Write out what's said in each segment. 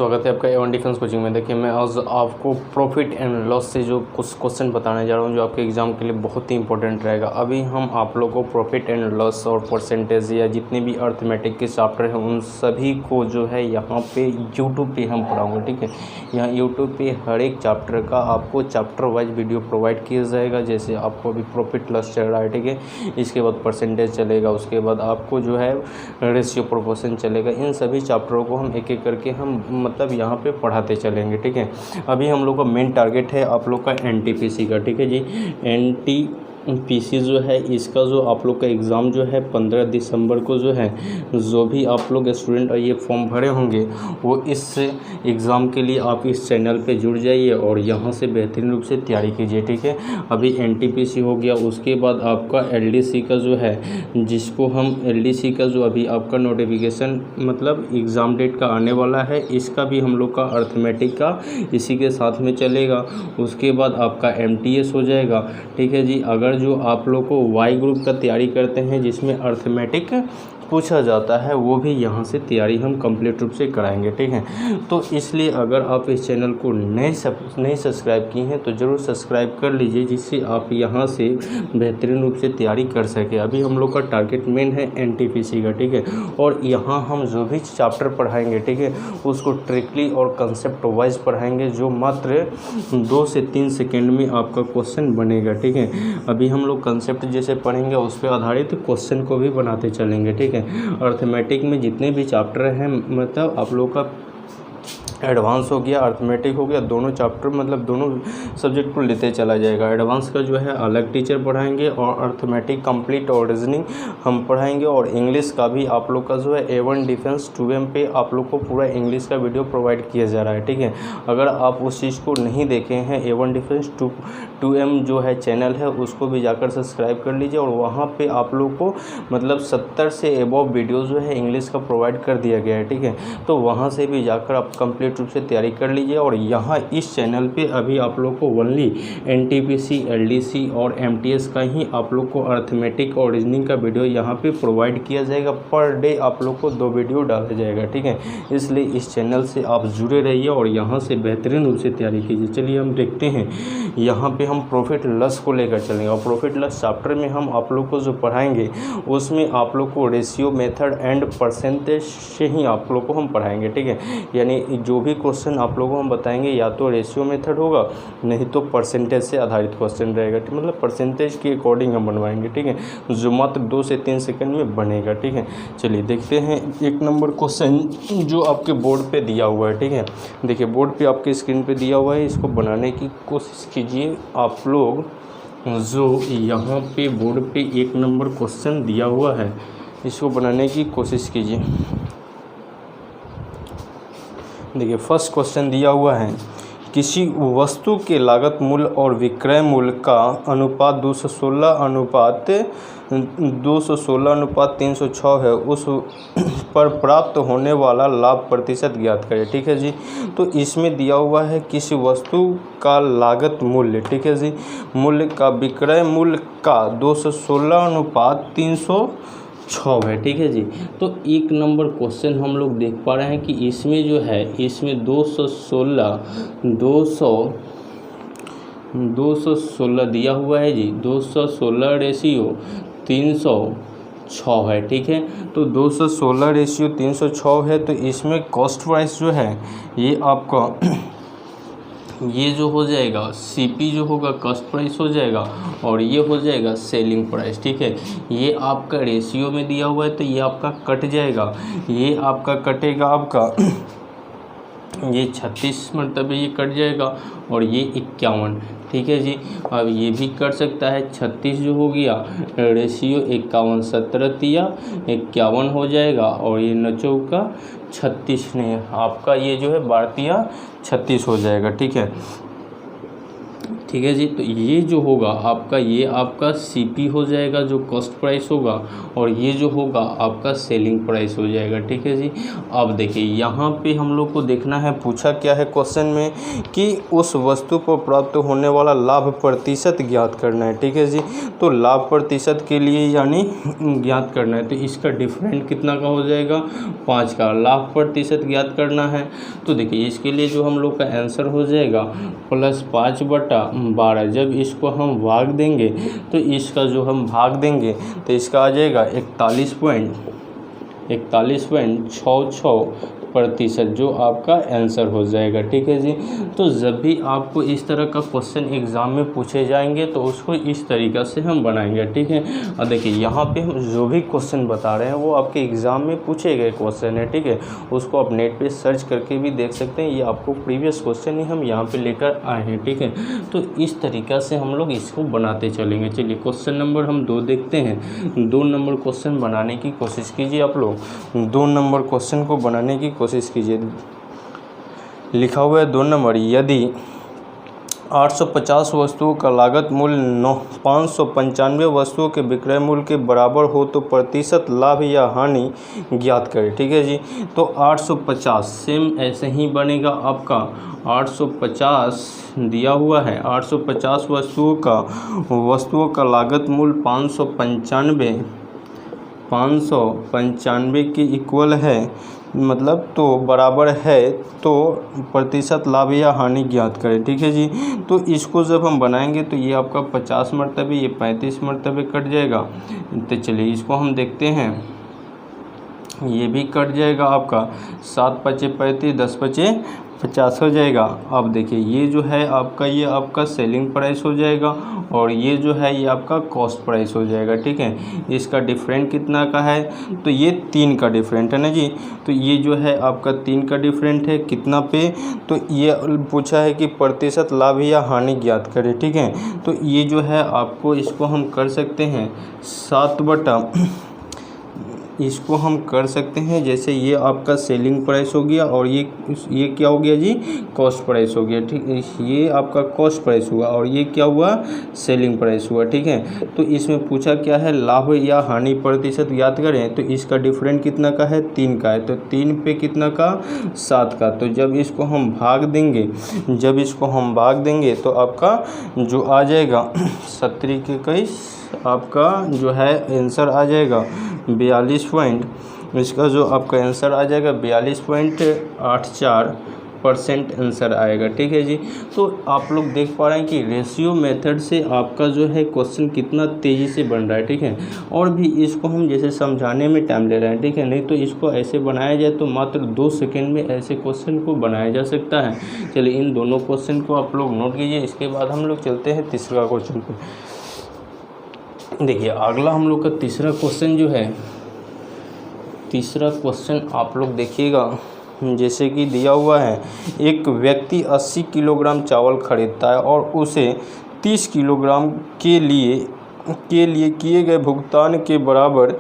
स्वागत है आपका A1 डिफेंस कोचिंग में। देखिए, मैं आज आपको प्रॉफिट एंड लॉस से जो कुछ क्वेश्चन बताने जा रहा हूँ जो आपके एग्ज़ाम के लिए बहुत ही इंपॉर्टेंट रहेगा। अभी हम आप लोगों को प्रॉफिट एंड लॉस और परसेंटेज या जितने भी अर्थमेटिक के चैप्टर हैं उन सभी को जो है यहाँ पे यूट्यूब पे हम पढ़ाऊँगा। ठीक है, यहाँ यूट्यूब पे हर एक चैप्टर का आपको चैप्टर वाइज वीडियो प्रोवाइड किया जाएगा। जैसे आपको अभी प्रॉफिट लॉस चल रहा है, ठीक है, इसके बाद परसेंटेज चलेगा, उसके बाद आपको जो है रेशियो प्रोपोर्शन चलेगा। इन सभी चैप्टरों को हम एक एक करके हम मतलब यहाँ पे पढ़ाते चलेंगे। ठीक है, अभी हम लोग का मेन टारगेट है आप लोग का एनटीपीसी का। ठीक है जी, एनटीपीसी जो है इसका जो आप लोग का एग्ज़ाम जो है 15 दिसंबर को जो है, जो भी आप लोग स्टूडेंट ये फॉर्म भरे होंगे वो इस एग्ज़ाम के लिए आप इस चैनल पे जुड़ जाइए और यहाँ से बेहतरीन रूप से तैयारी कीजिए। ठीक है, अभी एनटीपीसी हो गया, उसके बाद आपका एलडीसी का जो है, जिसको हम एलडीसी का जो अभी आपका नोटिफिकेशन मतलब एग्ज़ाम डेट का आने वाला है, इसका भी हम लोग का अर्थमेटिक का इसी के साथ में चलेगा। उसके बाद आपका एमटीएस हो जाएगा। ठीक है जी, अगर जो आप लोग को वाई ग्रुप का तैयारी करते हैं जिसमें अर्थमेटिक पूछा जाता है वो भी यहाँ से तैयारी हम कंप्लीट रूप से कराएंगे। ठीक है, तो इसलिए अगर आप इस चैनल को नहीं सब्सक्राइब किए हैं तो ज़रूर सब्सक्राइब कर लीजिए, जिससे आप यहाँ से बेहतरीन रूप से तैयारी कर सकें। अभी हम लोग का टारगेट मेन है एनटीपीसी का। ठीक है, और यहाँ हम जो भी चैप्टर पढ़ाएंगे, ठीक है, उसको ट्रिकली और कंसेप्ट वाइज पढ़ाएंगे, जो मात्र 2 से 3 सेकेंड में आपका क्वेश्चन बनेगा। ठीक है, अभी हम लोग कंसेप्ट जैसे पढ़ेंगे उस पर आधारित क्वेश्चन को भी बनाते चलेंगे। ठीक है, अर्थमेटिक में जितने भी चैप्टर हैं मतलब आप लोग का एडवांस हो गया, अर्थमेटिक हो गया, दोनों चैप्टर मतलब दोनों सब्जेक्ट को लेते चला जाएगा। एडवांस का जो है अलग टीचर पढ़ाएंगे और अर्थमेटिक कंप्लीट और रीजनिंग हम पढ़ाएंगे, और इंग्लिश का भी आप लोग का जो है A1 डिफेंस 2M पे आप लोग को पूरा इंग्लिश का वीडियो प्रोवाइड किया जा रहा है। ठीक है, अगर आप उस चीज़ को नहीं देखे हैं, A1 डिफेंस 2M जो है चैनल है उसको भी जाकर सब्सक्राइब कर लीजिए, और वहाँ पर आप लोग को मतलब 70 से एबव वीडियो जो है इंग्लिश का प्रोवाइड कर दिया गया है। ठीक है, तो वहाँ से भी जाकर आप कंप्लीट रूप से तैयारी कर लीजिए। और यहाँ इस चैनल पे अभी आप लोग को ओनली एनटीपीसी, एलडीसी और एमटीएस का ही आप लोग को अर्थमेटिक और रीजनिंग का वीडियो यहाँ पे प्रोवाइड किया जाएगा। पर डे आप लोग को 2 वीडियो डाला जाएगा। ठीक है, इसलिए इस चैनल से आप जुड़े रहिए और यहाँ से बेहतरीन रूप से तैयारी कीजिए। चलिए हम देखते हैं, यहाँ पे हम प्रॉफिट लॉस को लेकर चलेंगे, और प्रॉफिट लॉस चैप्टर में हम आप लोग को जो पढ़ाएंगे उसमें आप लोग को रेशियो मेथड एंड परसेंटेज से ही आप लोग को हम पढ़ाएंगे। ठीक है, यानी जो भी क्वेश्चन आप लोगों को हम बताएंगे या तो रेशियो मेथड होगा, नहीं तो परसेंटेज से आधारित क्वेश्चन रहेगा। मतलब परसेंटेज के अकॉर्डिंग हम बनवाएंगे। ठीक है, जो मात्र 2 से 3 सेकंड में बनेगा। ठीक है, चलिए देखते हैं 1 नंबर क्वेश्चन जो आपके बोर्ड पे दिया हुआ है। ठीक है, देखिए बोर्ड पे आपके स्क्रीन पे दिया हुआ है, इसको बनाने की कोशिश कीजिए आप लोग। जो यहाँ पे बोर्ड पे 1 नंबर क्वेश्चन दिया हुआ है इसको बनाने की कोशिश कीजिए। देखिए फर्स्ट क्वेश्चन दिया हुआ है, किसी वस्तु के लागत मूल्य और विक्रय मूल्य का अनुपात 216:306 है, उस पर प्राप्त होने वाला लाभ प्रतिशत ज्ञात करें। ठीक है जी, तो इसमें दिया हुआ है किसी वस्तु का लागत मूल्य, ठीक है जी, मूल्य का विक्रय मूल्य का 216:306 है। ठीक है जी, तो 1 नंबर क्वेश्चन हम लोग देख पा रहे हैं कि इसमें जो है इसमें 216 दिया हुआ है जी, 216 रेशियो 306 है। ठीक है, तो 216 रेशियो 306 है, तो इसमें कॉस्ट प्राइस जो है ये आपका ये जो हो जाएगा सीपी जो होगा कॉस्ट प्राइस हो जाएगा, और ये हो जाएगा सेलिंग प्राइस। ठीक है, ये आपका रेशियो में दिया हुआ है तो ये आपका कट जाएगा, ये आपका कटेगा आपका ये 36 मतलब ये कट जाएगा, और ये 51। ठीक है जी, अब ये भी कर सकता है 36 जो हो गया रेशियो 51, 17 तिया 51 हो जाएगा, और ये 9 चौका 36 नहीं आपका ये जो है 12 तिया 36 हो जाएगा। ठीक है, ठीक है जी। तो ये जो होगा आपका, ये आपका सीपी हो जाएगा जो कॉस्ट प्राइस होगा, और ये जो होगा आपका सेलिंग प्राइस हो जाएगा। ठीक है जी। अब देखिए यहाँ पे हम लोग को देखना है, पूछा क्या है क्वेश्चन में कि उस वस्तु पर प्राप्त होने वाला लाभ प्रतिशत ज्ञात करना है। ठीक है जी। तो लाभ प्रतिशत के लिए यानी ज्ञात करना है, तो इसका डिफरेंट कितना का हो जाएगा, 5 का। लाभ प्रतिशत ज्ञात करना है तो देखिए इसके लिए जो हम लोग का आंसर हो जाएगा +5/12। जब इसको हम भाग देंगे तो इसका जो हम भाग देंगे तो इसका आ जाएगा 41.66% जो आपका आंसर हो जाएगा। ठीक है जी। तो जब भी आपको इस तरह का क्वेश्चन एग्ज़ाम में पूछे जाएंगे तो उसको इस तरीक़ा से हम बनाएंगे। ठीक है। और देखिए यहाँ पे हम जो भी क्वेश्चन बता रहे हैं वो आपके एग्ज़ाम में पूछे गए क्वेश्चन है। ठीक है। उसको आप नेट पे सर्च करके भी देख सकते हैं, ये आपको प्रीवियस क्वेश्चन ही हम यहाँ पे लेकर आए हैं। ठीक है। तो इस तरीक़ा से हम लोग इसको बनाते चलेंगे। चलिए क्वेश्चन नंबर हम 2 देखते हैं। 2 नंबर क्वेश्चन बनाने की कोशिश कीजिए आप लोग। 2 नंबर क्वेश्चन को बनाने की कोशिश कीजिए। लिखा हुआ है 2 नंबर, यदि 850 वस्तुओं का लागत मूल्य 595 वस्तुओं के विक्रय मूल्य के बराबर हो तो प्रतिशत लाभ या हानि ज्ञात करें। ठीक है जी। तो 850 सेम ऐसे ही बनेगा आपका। 850 दिया हुआ है, 850 वस्तुओं का लागत मूल्य 595 के इक्वल है, मतलब तो बराबर है, तो प्रतिशत लाभ या हानि ज्ञात करें। ठीक है जी। तो इसको जब हम बनाएंगे तो ये आपका 50 मरतबे, ये 35 मरतबे कट जाएगा। तो चलिए इसको हम देखते हैं, ये भी कट जाएगा आपका। 7 × 5 = 35, 10 × 5 = 50 हो जाएगा। अब देखिए ये जो है आपका, ये आपका सेलिंग प्राइस हो जाएगा, और ये जो है ये आपका कॉस्ट प्राइस हो जाएगा। ठीक है। इसका डिफरेंट कितना का है, तो ये 3 का डिफरेंट है ना जी। तो ये जो है आपका 3 का डिफरेंट है कितना पे, तो ये पूछा है कि प्रतिशत लाभ या हानि ज्ञात करें। ठीक है। तो ये जो है आपको, इसको हम कर सकते हैं 7 इसको हम कर सकते हैं, जैसे ये आपका सेलिंग प्राइस हो गया, और ये क्या हो गया जी, कॉस्ट प्राइस हो गया। ठीक, ये आपका कॉस्ट प्राइस हुआ, और ये क्या हुआ, सेलिंग प्राइस हुआ। ठीक है। तो इसमें पूछा क्या है, लाभ या हानि प्रतिशत ज्ञात करें, तो इसका डिफरेंट कितना का है, 3 का है। तो 3 पे कितना का, 7 का। तो जब इसको हम भाग देंगे तो आपका जो आ जाएगा 17 के 21, आपका जो है आंसर आ जाएगा 42 इसका जो आपका आंसर आ जाएगा 42.84% आंसर आएगा। ठीक है जी। तो आप लोग देख पा रहे हैं कि रेशियो मेथड से आपका जो है क्वेश्चन कितना तेज़ी से बन रहा है। ठीक है। और भी इसको हम जैसे समझाने में टाइम ले रहे हैं। ठीक है। नहीं तो इसको ऐसे बनाया जाए तो मात्र 2 सेकेंड में ऐसे क्वेश्चन को बनाया जा सकता है। चलिए इन दोनों क्वेश्चन को आप लोग नोट कीजिए। इसके बाद हम लोग चलते हैं तीसरा क्वेश्चन पर। देखिए अगला हम लोग का तीसरा क्वेश्चन जो है, तीसरा क्वेश्चन आप लोग देखिएगा, जैसे कि दिया हुआ है, एक व्यक्ति 80 किलोग्राम चावल खरीदता है और उसे 30 किलोग्राम के लिए किए गए भुगतान के बराबर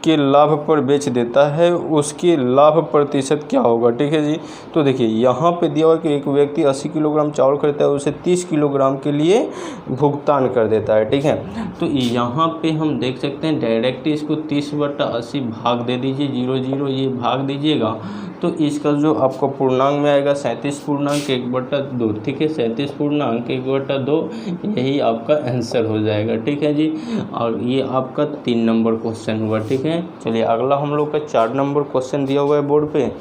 के लाभ पर बेच देता है, उसके लाभ प्रतिशत क्या होगा। ठीक है जी। तो देखिए यहाँ पे दिया हुआ कि एक व्यक्ति 80 किलोग्राम चावल खरीदता है, उसे 30 किलोग्राम के लिए भुगतान कर देता है। ठीक है। तो यहाँ पे हम देख सकते हैं डायरेक्ट इसको 30/80 भाग दे दीजिए, 0 ये भाग दीजिएगा, तो इसका जो आपका पूर्णांक में आएगा 37.1/2। ठीक है। 37.1/2 यही आपका आंसर हो जाएगा। ठीक है जी। और ये आपका 3 नंबर क्वेश्चन हुआ। ठीक है। चलिए अगला हम लोग का 4 नंबर क्वेश्चन दिया हुआ है बोर्ड पे,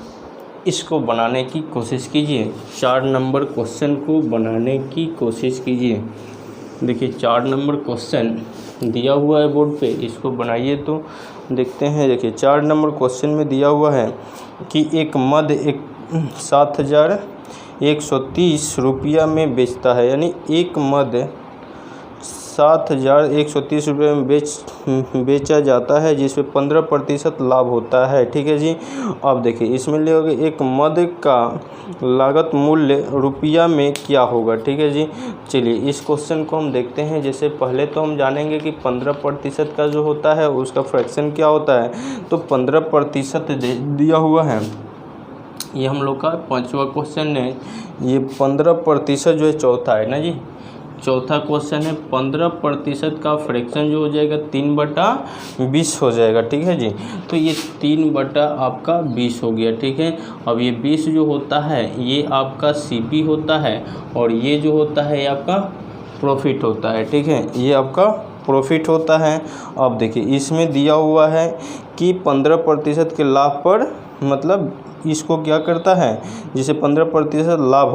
इसको बनाने की कोशिश कीजिए। 4 नंबर क्वेश्चन को बनाने की कोशिश कीजिए। देखिए 4 नंबर क्वेश्चन दिया हुआ है बोर्ड पे, इसको बनाइए तो देखते हैं। देखिए 4 नंबर क्वेश्चन में दिया हुआ है कि एक मद 7,130 रुपया में बेचता है, यानी एक मद 7,130 रुपये में बेचा जाता है, जिसमें 15% लाभ होता है। ठीक है जी। अब देखिए इसमें लिखोगे एक मद का लागत मूल्य रुपया में क्या होगा। ठीक है जी। चलिए इस क्वेश्चन को हम देखते हैं। जैसे पहले तो हम जानेंगे कि 15% का जो होता है उसका फ्रैक्शन क्या होता है। तो 15% दिया हुआ है, ये हम लोग का 5वां क्वेश्चन है। ये 15% जो है चौथा है ना जी। चौथा क्वेश्चन है 15% का फ्रैक्शन जो हो जाएगा 3/20 हो जाएगा, ठीक है जी। तो ये 3/ आपका 20 हो गया, ठीक है। अब ये 20 जो होता है ये आपका CP होता है और ये जो होता है ये आपका प्रॉफिट होता है, ठीक है, ये आपका प्रॉफिट होता है। अब देखिए इसमें दिया हुआ है कि 15% के लाभ पर मतलब इसको क्या करता है, जिसे 15% लाभ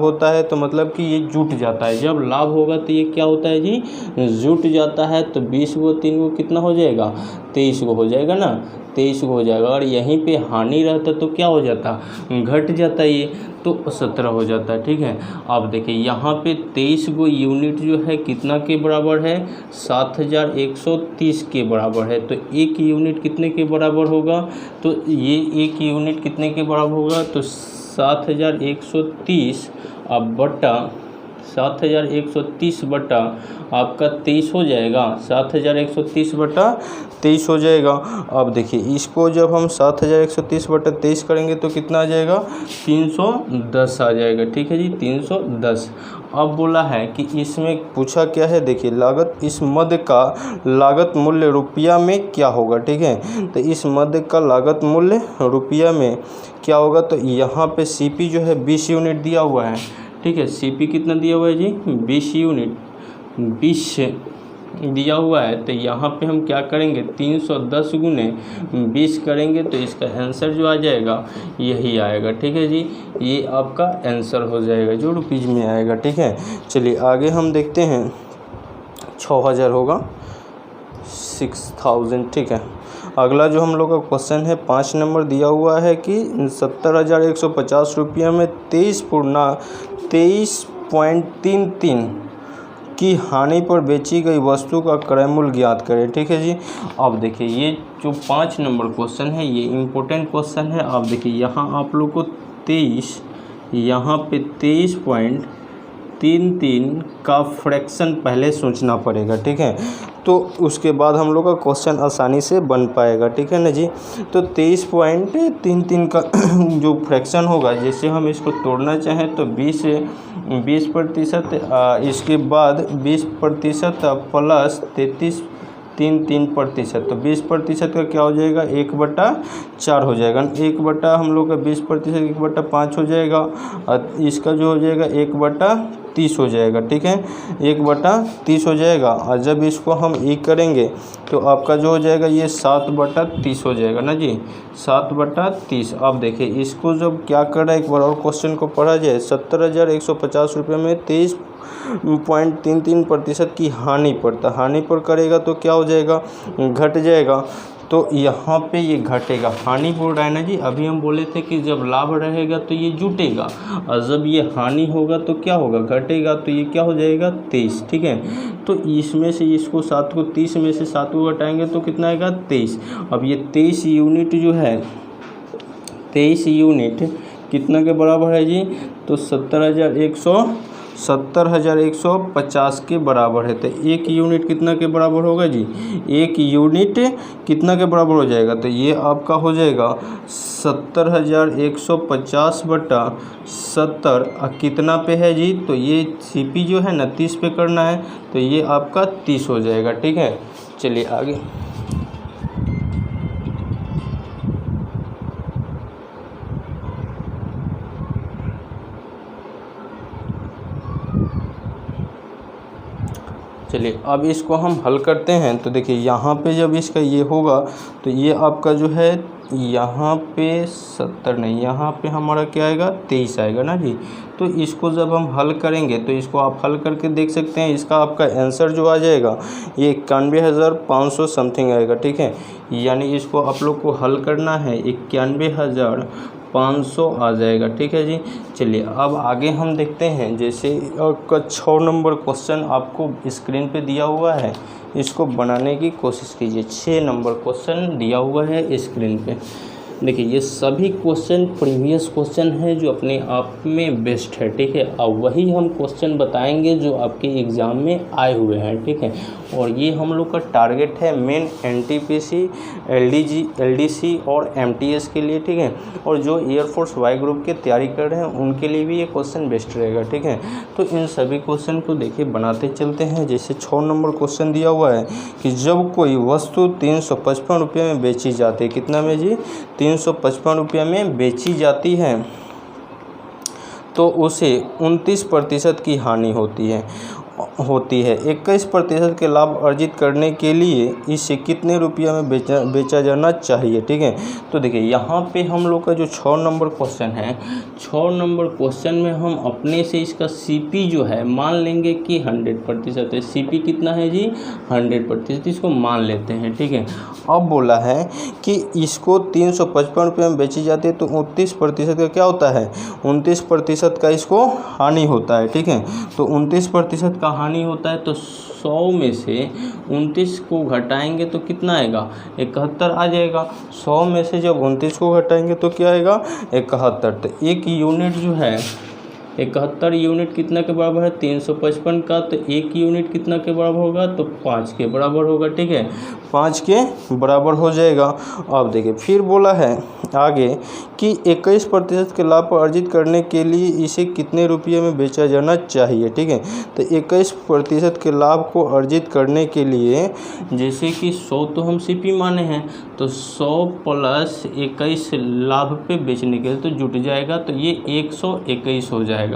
होता है तो मतलब कि ये जुट जाता है। जब लाभ होगा तो ये क्या होता है जी, जुट जाता है। तो 20 को 3 को कितना हो जाएगा, 23 को हो जाएगा ना, 23 को हो जाएगा। और यहीं पे हानि रहता तो क्या हो जाता, घट जाता ये, तो 17 हो जाता है, ठीक है। अब देखिए यहाँ पे 23 गो यूनिट जो है कितना के बराबर है, 7130 के बराबर है। तो एक यूनिट कितने के बराबर होगा, तो ये एक यूनिट कितने के बराबर होगा, तो 7130 अब बटा 7130 बटा आपका 23 हो जाएगा, 7130 बटा 23 हो जाएगा। अब देखिए इसको जब हम 7130 बटा 23 करेंगे तो कितना आ जाएगा, 310 आ जाएगा, ठीक है जी, 310। अब बोला है कि इसमें पूछा क्या है, देखिए लागत, इस मद का लागत मूल्य रुपया में क्या होगा, ठीक है। तो इस मद का लागत मूल्य रुपया में क्या होगा, तो यहाँ पे CP जो है 20 यूनिट दिया हुआ है, ठीक है। CP कितना दिया हुआ है जी, 20 यूनिट, 20 दिया हुआ है। तो यहाँ पे हम क्या करेंगे, 310 गुने 20 करेंगे तो इसका आंसर जो आ जाएगा यही आएगा, ठीक है जी। ये आपका आंसर हो जाएगा जो रुपीज़ में आएगा, ठीक है। चलिए आगे हम देखते हैं, 6000 होगा, 6000, ठीक है। अगला जो हम लोग का क्वेश्चन है 5 नंबर दिया हुआ है कि 70,150 रुपये में 23.33 की हानि पर बेची गई वस्तु का क्रय मूल्य ज्ञात करें, ठीक है जी। अब देखिए ये जो 5 नंबर क्वेश्चन है ये इम्पोर्टेंट क्वेश्चन है। अब देखिए यहाँ आप लोग को 23, यहाँ पे 23.33 का फ्रैक्शन पहले सोचना पड़ेगा, ठीक है। तो उसके बाद हम लोग का क्वेश्चन आसानी से बन पाएगा, ठीक है ना जी। तो 23.33 का जो फ्रैक्शन होगा, जैसे हम इसको तोड़ना चाहें तो 20%, इसके बाद 20% प्लस 33.33%, तो 20% का क्या हो जाएगा, 1/4 हो जाएगा। 1 हम लोग का 20% 1/5 हो जाएगा और इसका जो हो जाएगा 1/30 हो जाएगा, ठीक है, 1/30 हो जाएगा। और जब इसको हम करेंगे तो आपका जो हो जाएगा ये 7/30 हो जाएगा ना जी, 7/30। अब देखिए इसको जब क्या कर रहा है, एक बार और क्वेश्चन को पढ़ा जाए, 70,150 रुपये में 23.33% की हानि पर करेगा तो क्या हो जाएगा, घट जाएगा। तो यहाँ पे ये घटेगा, हानि बोल रहा है ना जी। अभी हम बोले थे कि जब लाभ रहेगा तो ये जुटेगा और जब ये हानि होगा तो क्या होगा, घटेगा। तो ये क्या हो जाएगा, 23, ठीक है। तो इसमें से इसको 7 को 30 में से 7 को घटाएंगे तो कितना आएगा, 23। अब ये 23 यूनिट जो है, 23 यूनिट कितना के बराबर है जी, तो 70,150 के बराबर है। तो एक यूनिट कितना के बराबर होगा जी, एक यूनिट कितना के बराबर हो जाएगा, तो ये आपका हो जाएगा 70,150 बटा 70 कितना पे है जी, तो ये CP जो है ना 30 पे करना है, तो ये आपका 30 हो जाएगा, ठीक है। चलिए आगे, चलिए अब इसको हम हल करते हैं। तो देखिए यहाँ पे जब इसका ये होगा तो ये आपका जो है यहाँ पे 70 नहीं, यहाँ पे हमारा क्या आएगा, 23 आएगा ना जी। तो इसको जब हम हल करेंगे तो इसको आप हल करके देख सकते हैं, इसका आपका आंसर जो आ जाएगा ये 91,500 समथिंग आएगा, ठीक है। यानी इसको आप लोग को हल करना है, 91,500 आ जाएगा, ठीक है जी। चलिए अब आगे हम देखते हैं, जैसे आपका 6 नंबर क्वेश्चन आपको स्क्रीन पे दिया हुआ है, इसको बनाने की कोशिश कीजिए। 6 नंबर क्वेश्चन दिया हुआ है स्क्रीन पे, देखिए ये सभी क्वेश्चन प्रीवियस क्वेश्चन हैं जो अपने आप में बेस्ट है, ठीक है। अब वही हम क्वेश्चन बताएंगे जो आपके एग्ज़ाम में आए हुए हैं, ठीक है। और ये हम लोग का टारगेट है मेन एनटीपीसी, एलडीसी और एमटीएस के लिए, ठीक है। और जो एयरफोर्स वाई ग्रुप की तैयारी कर रहे हैं उनके लिए भी ये क्वेश्चन बेस्ट रहेगा, ठीक है। तो इन सभी क्वेश्चन को देखिए बनाते चलते हैं। जैसे 6 नंबर क्वेश्चन दिया हुआ है कि जब कोई वस्तु 355 रुपये में बेची जाती है, कितना में जी, 355 रुपये में बेची जाती है, तो उसे 29% की हानि होती है 21% के लाभ अर्जित करने के लिए इसे कितने रुपया में बेचा जाना चाहिए, ठीक है। तो देखिए यहाँ पे हम लोग का जो 6 नंबर क्वेश्चन है, 6 नंबर क्वेश्चन में हम अपने से इसका सीपी जो है मान लेंगे कि 100% है। सीपी कितना है जी, 100%, इसको मान लेते हैं, ठीक है। अब बोला है कि इसको 355 रुपये में बेची जाती है, तो 29% का क्या होता है, 29% का इसको हानि होता है, ठीक है। तो 29% का हानि होता है, तो 100 में से 29 को घटाएंगे तो कितना आएगा, 71 आ जाएगा। 100 में से जब 29 को घटाएंगे तो क्या आएगा, 71। तो एक यूनिट जो है 71 यूनिट कितना के बराबर है, 355 का, तो एक यूनिट कितना के बराबर होगा, तो 5 के बराबर होगा, ठीक है, 5 के बराबर हो जाएगा। अब देखिए फिर बोला है आगे कि 21% के लाभ अर्जित करने के लिए इसे कितने रुपये में बेचा जाना चाहिए, ठीक है। तो 21% के लाभ को अर्जित करने के लिए, जैसे कि 100 तो हम सीपी माने हैं, तो 100 प्लस 21 लाभ पे बेचने के लिए तो जुट जाएगा, तो ये 121 हो जाएगा।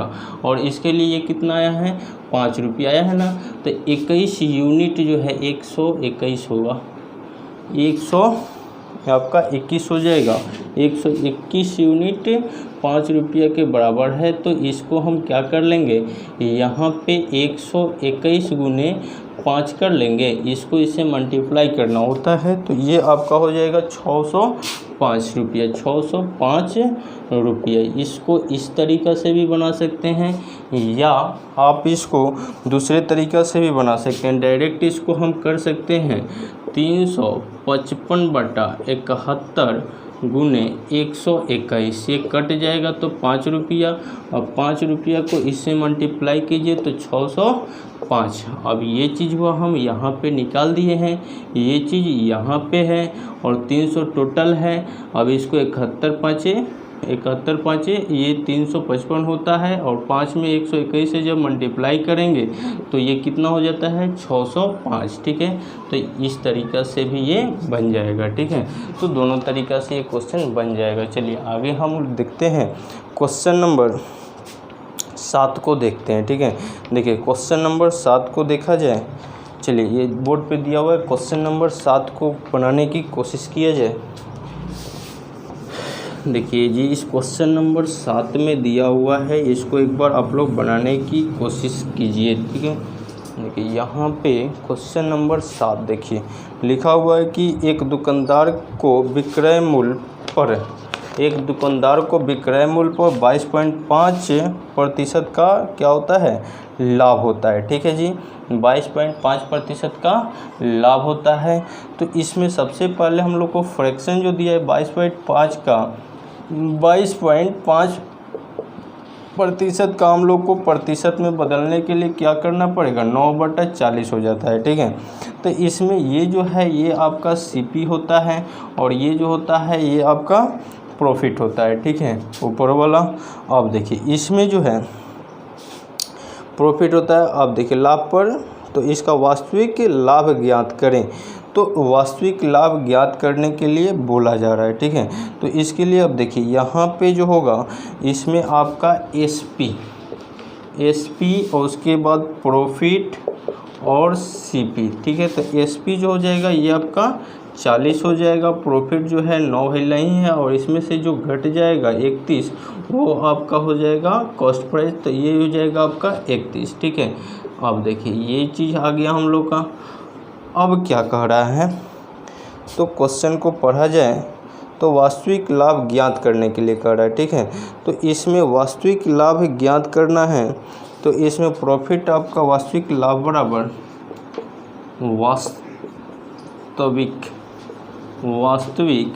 और इसके लिए ये कितना आया है, 5 रुपये आया है ना, तो 21 यूनिट जो है 121 होगा, 100 आपका 21 हो जाएगा। 121 यूनिट 5 रुपये के बराबर है, तो इसको हम क्या कर लेंगे, यहाँ पे 121 गुने 5 कर लेंगे, इसको इससे मल्टीप्लाई करना होता है, तो ये आपका हो जाएगा 605 रुपये, 605 रुपये। इसको इस तरीक़ा से भी बना सकते हैं, या आप इसको दूसरे तरीक़ा से भी बना सकते हैं। डायरेक्ट इसको हम कर सकते हैं 355/71 गुने 121, ये कट जाएगा तो 5 रुपया। अब 5 रुपया को इससे मल्टीप्लाई कीजिए तो 605। अब ये चीज़ हुआ हम यहाँ पे निकाल दिए हैं, ये चीज़ यहाँ पे है और 300 टोटल है। अब इसको 71 पाँचे ये 355 होता है, और 5 में 121 से जब मल्टीप्लाई करेंगे तो ये कितना हो जाता है, 605, ठीक है। तो इस तरीक़ा से भी ये बन जाएगा, ठीक है। तो दोनों तरीक़ा से ये क्वेश्चन बन जाएगा। चलिए आगे हम देखते हैं क्वेश्चन नंबर 7 को देखते हैं, ठीक है। देखिए क्वेश्चन नंबर 7 को देखा जाए, चलिए ये बोर्ड पे दिया हुआ है, क्वेश्चन नंबर 7 को बनाने की कोशिश किया जाए। देखिए जी इस क्वेश्चन नंबर 7 में दिया हुआ है, इसको एक बार आप लोग बनाने की कोशिश कीजिए, ठीक है। देखिए यहाँ पे क्वेश्चन नंबर 7 देखिए लिखा हुआ है कि एक दुकानदार को विक्रय मूल्य पर 22.5% का क्या होता है, लाभ होता है, ठीक है जी। 22.5% का लाभ होता है। तो इसमें सबसे पहले हम लोग को फ्रैक्शन जो दिया है 22.5 का, 22.5% का हम लोग को प्रतिशत में बदलने के लिए क्या करना पड़ेगा, 9/40 हो जाता है, ठीक है। तो इसमें ये जो है ये आपका सीपी होता है, और ये जो होता है ये आपका प्रॉफिट होता है, ठीक है, ऊपर वाला। अब देखिए इसमें जो है प्रॉफिट होता है। अब देखिए लाभ पर, तो इसका वास्तविक लाभ ज्ञात करें, तो वास्तविक लाभ ज्ञात करने के लिए बोला जा रहा है, ठीक है। तो इसके लिए अब देखिए यहाँ पे जो होगा इसमें आपका एसपी और उसके बाद प्रॉफिट और सीपी, ठीक है। तो एसपी जो हो जाएगा ये आपका 40 हो जाएगा, प्रॉफिट जो है 9 हिला ही है, और इसमें से जो घट जाएगा 31 वो आपका हो जाएगा कॉस्ट प्राइस, तो ये हो जाएगा आपका 31, ठीक है। अब देखिए ये चीज़ आ गया हम लोग का। अब क्या कह रहा है, तो क्वेश्चन को पढ़ा जाए तो वास्तविक लाभ ज्ञात करने के लिए कह रहा है, ठीक है। तो इसमें वास्तविक लाभ ज्ञात करना है, तो इसमें प्रॉफिट आपका वास्तविक लाभ बराबर वास्तविक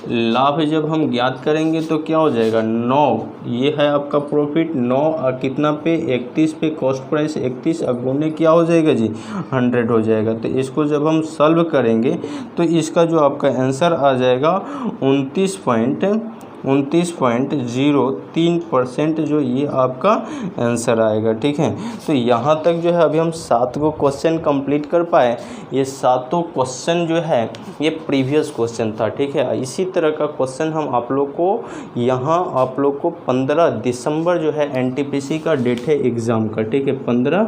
लाभ जब हम ज्ञात करेंगे तो क्या हो जाएगा 9, ये है आपका प्रॉफिट 9 कितना पे 31 पे कॉस्ट प्राइस 31 गुने क्या हो जाएगा जी 100 हो जाएगा। तो इसको जब हम सॉल्व करेंगे तो इसका जो आपका आंसर आ जाएगा 29.03% जो ये आपका आंसर आएगा। ठीक है, तो यहाँ तक जो है अभी हम 7 को क्वेश्चन कंप्लीट कर पाए। ये 7 क्वेश्चन जो है ये प्रीवियस क्वेश्चन था। ठीक है, इसी तरह का क्वेश्चन हम आप लोग को यहाँ आप लोग को 15 दिसंबर जो है एनटीपीसी का डेट है एग्ज़ाम का। ठीक है, 15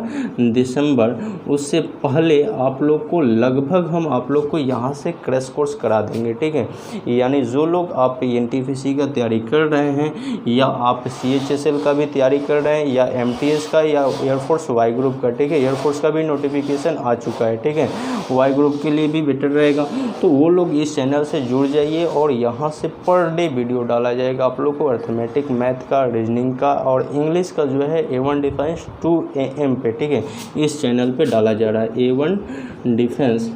दिसंबर, उससे पहले आप लोग को लगभग हम आप लोग को यहाँ से क्रैश कोर्स करा देंगे। ठीक है, यानी जो लोग आप एनटीपीसी का तैयारी कर रहे हैं या आप CHSL का भी तैयारी कर रहे हैं या MTS का या एयरफोर्स वाई ग्रुप का। ठीक है, एयरफोर्स का भी नोटिफिकेशन आ चुका है। ठीक है, वाई ग्रुप के लिए भी बेटर रहेगा, तो वो लोग इस चैनल से जुड़ जाइए और यहाँ से पर डे वीडियो डाला जाएगा आप लोग को अर्थमेटिक, मैथ का, रीजनिंग का और इंग्लिश का जो है A1 डिफेंस 2 AM पे। ठीक है, इस चैनल पे डाला जा रहा है A1 डिफेंस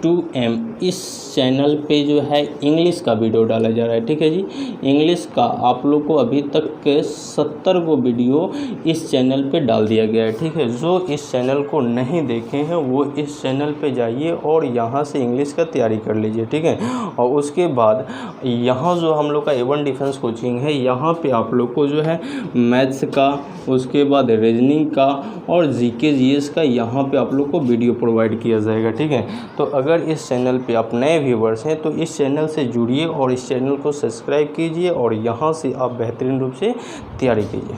2M। इस चैनल पे जो है इंग्लिश का वीडियो डाला जा रहा है। ठीक है जी, इंग्लिश का आप लोग को अभी तक के 70 को वीडियो इस चैनल पे डाल दिया गया है। ठीक है, जो इस चैनल को नहीं देखे हैं वो इस चैनल पे जाइए और यहाँ से इंग्लिश का तैयारी कर लीजिए। ठीक है, और उसके बाद यहाँ जो हम लोग का A1 डिफेंस कोचिंग है, यहाँ पे आप लोग को जो है मैथ्स का, उसके बाद रीजनिंग का और GK GS का यहाँ पे आप लोग को वीडियो प्रोवाइड किया जाएगा। ठीक है, तो अगर इस चैनल पे आप नए व्यूवर्स हैं तो इस चैनल से जुड़िए और इस चैनल को सब्सक्राइब कीजिए और यहाँ से आप बेहतरीन रूप से तैयारी कीजिए।